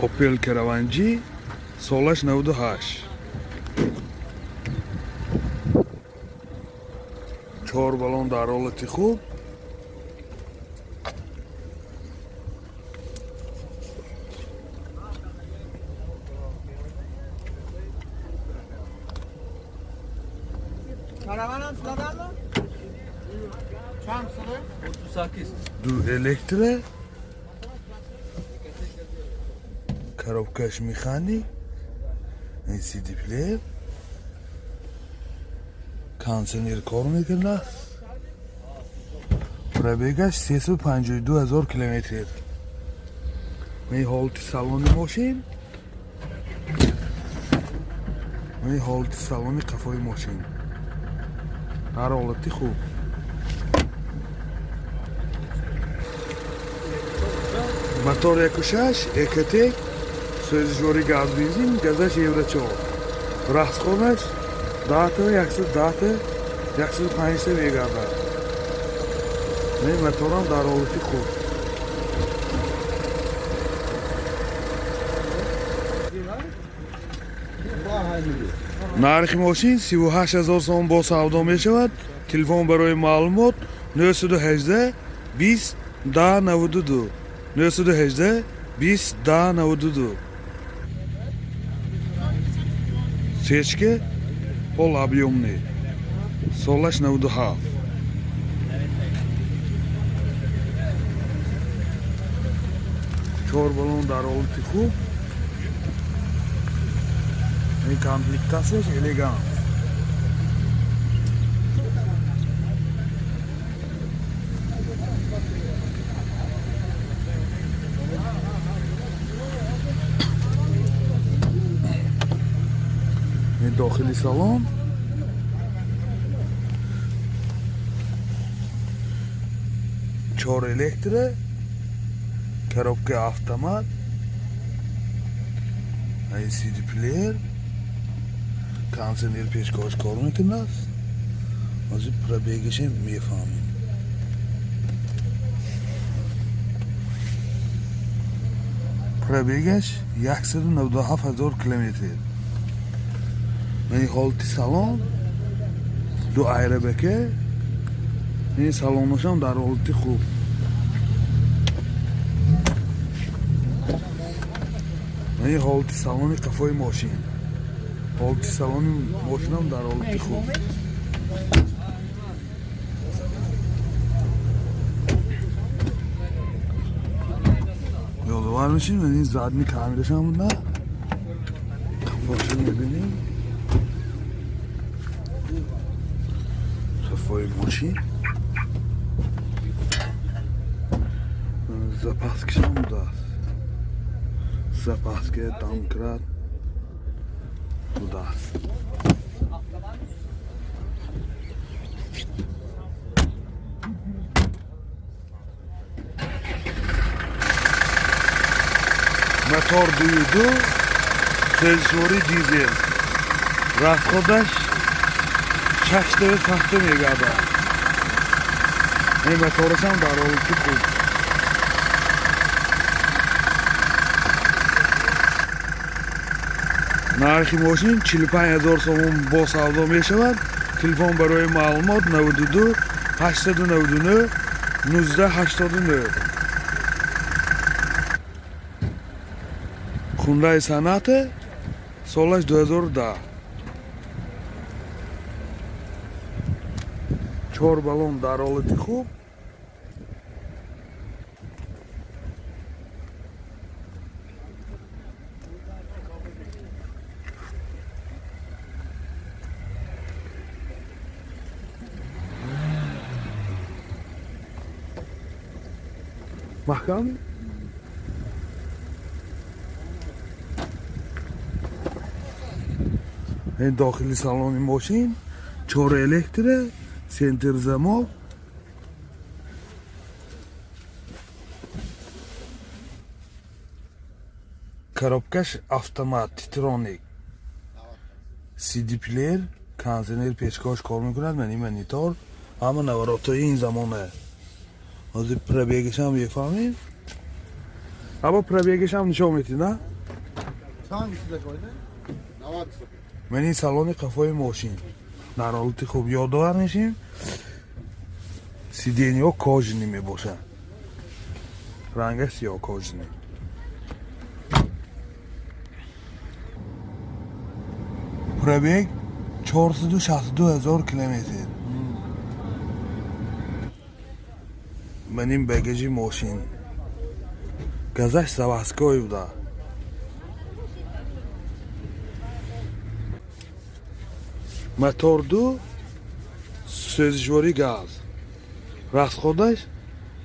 Opel Caravan-G سالش 98 4 بالون در حالت خوب Karavanam sıradan mı? Çam sıra? 38. دو الکتره коробкаш механик این سی دی پلیر کانسنیر کار میکنه پرابیگش 352,000 کیلومتر می حالت سالن ماشین می حالت سالن قفای ماشین هر حالتی خوب мотор 1.6 экотек сӯзишвори газ бензин газаш евро 4 расходаш 105 мегардад мен моторам дар ҳолати хуб нархи мошин 38,000 сом бо савдо мешавад телефон барои маълумот 918 20 1092 918 20 1092 сечка пол объёмный солаш 97 4 балон дар ҳолати хуб ин комплектасияш элегант داخلی سالن چهار الکتره коробка автомат این سی دی پلیر کانسنیر پیشکاش کار میکنه از این پرابیگش میفهمیم پرابیگش 197,000 کیلومتر این حالت سالن دو ایربکه این سالنش هم در حالت خوب این حالت سالن قفای ماشین حالت سالن ماشین هم در حالت خوب یادوار میشین و این زدنی کامیرش هم نه قفاشون میبینیم صفای ماشین запаски هم دست запаски домкрат دست мотор 2.2 سه‌شوری دیزل расходаш 6 мегабайт این мотораш هم در حالتی خوب нархи мошин 45,000 сом бо савдо мешавад телефон барои маълумот 92 899 1989 хундай санате солаш 2010 4 балон дар ҳолати хуб маҳкам ин дохили салони мошин 4 электре сентр замок коробкаш автомат титроник CD плеер консенер пешкош кор мекунад мани монитор ҳама наворотои ин замона ҳозир пробегашам мефаҳмем аба пробегашам нишон метӣ на hangisinde koydun? Navatsın. من این سالن قفای ماشین در حالت خوب یادآور میشیم سیدینی ها کاجنی میباشن رنگش سیاه کاجنی پربیگ 462,000 کیلومتر من این بگیجی ماشین گازش заводской بوده мотор 2 سوزجوری گاز расходаш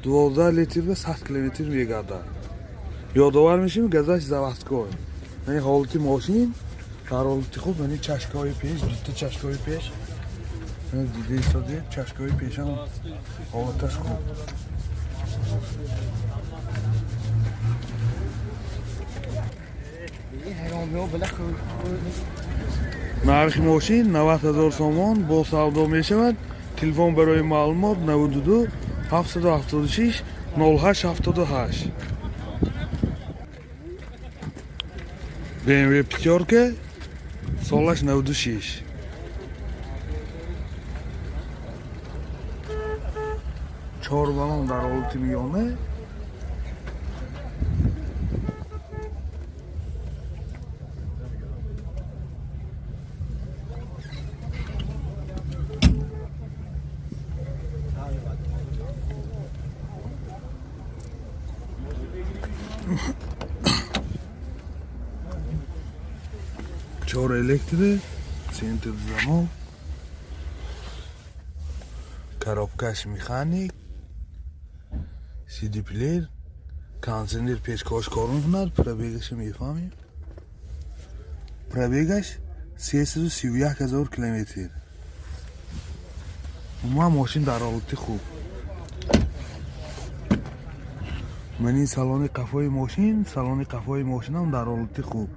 12 литр و 100 километр мегардад ёдовар мешим газаш заводской яъне ҳолати мошин дар ҳолати хуб яъне чашкаҳои пеш дута чашкаҳои пеш дида истоди чашкаҳои пешам ҳолаташ хуб нархи мошин 90,000 сомон бо савдо мешавад телефон барои маълумот 92 776 0878 BMW пятёрка солаш 96 4 балон дар ҳолати миёна چهار الکتریک سنتر زمان коробкаш механик CD плеер кондиционер пешкош кор мекунад пробегаш мефаҳмем пробегаш 331,000 километр умуман мошин дар ҳолати хуб ман ин салони қафои мошинам дар ҳолати хуб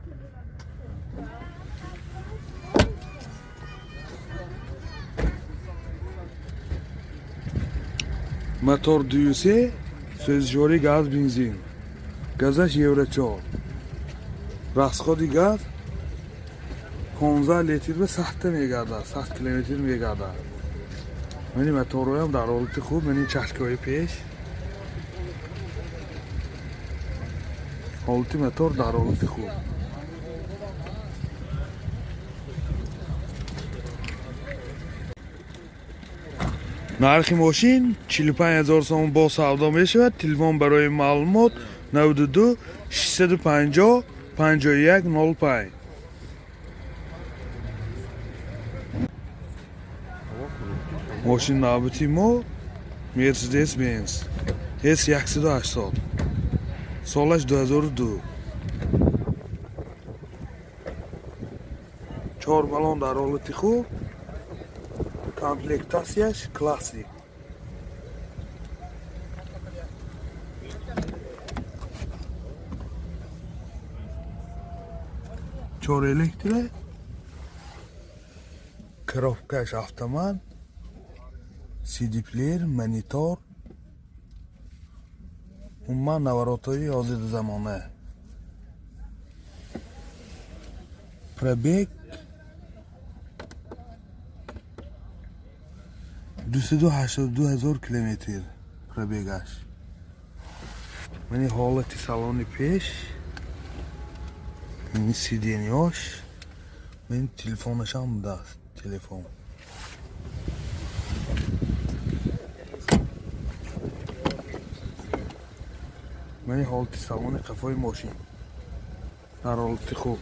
мотор 2.3 сӯзжори газ бензин газаш евро 4 расходи газ 15 литр ва 100 мегардад 100 километр мегардад мани мотороям дар ҳолати хуб мани чашкаҳои пеш ҳолати мотор дар ҳолати хуб нархи мошин 45,000 сомон бо савдо мешавад телефон барои маълумот 92 650 5105 мошин навбати мо Mercedes Benz S180 солаш 2002 4 балон дар ҳолати хуб комплектасияш классик чор электре коробкаш автомат CD плеер монитор умуман наворотҳои ҳозири замона пробег 282,000 километр пробегаш мани ҳолати салони пеш мани сиденёш мани телефонашам даст телефон мани ҳолати салони қафои мошин дар ҳолати хуб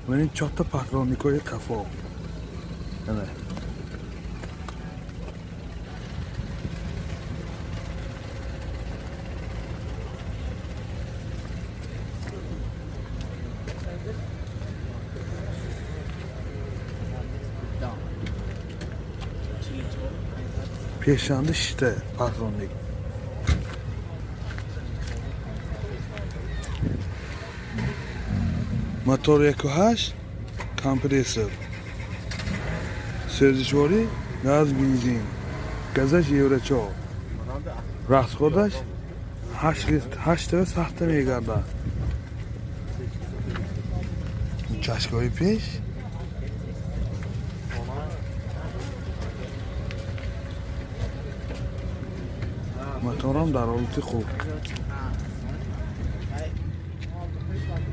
мани чорта патронникои қафо ана пешанди шишта патронник мотор 1.8 компрессор сӯзишворӣ газ бензин газаш евро 4 расходаш 8 литр сахта мегардад. Чашкаи пеш моторам дар ҳолати хуб.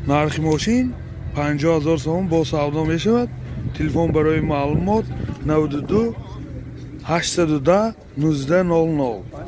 нархи мошин 50 000 сомон бо савдо мешавад. Телефон барои маълумот 92 810 1900.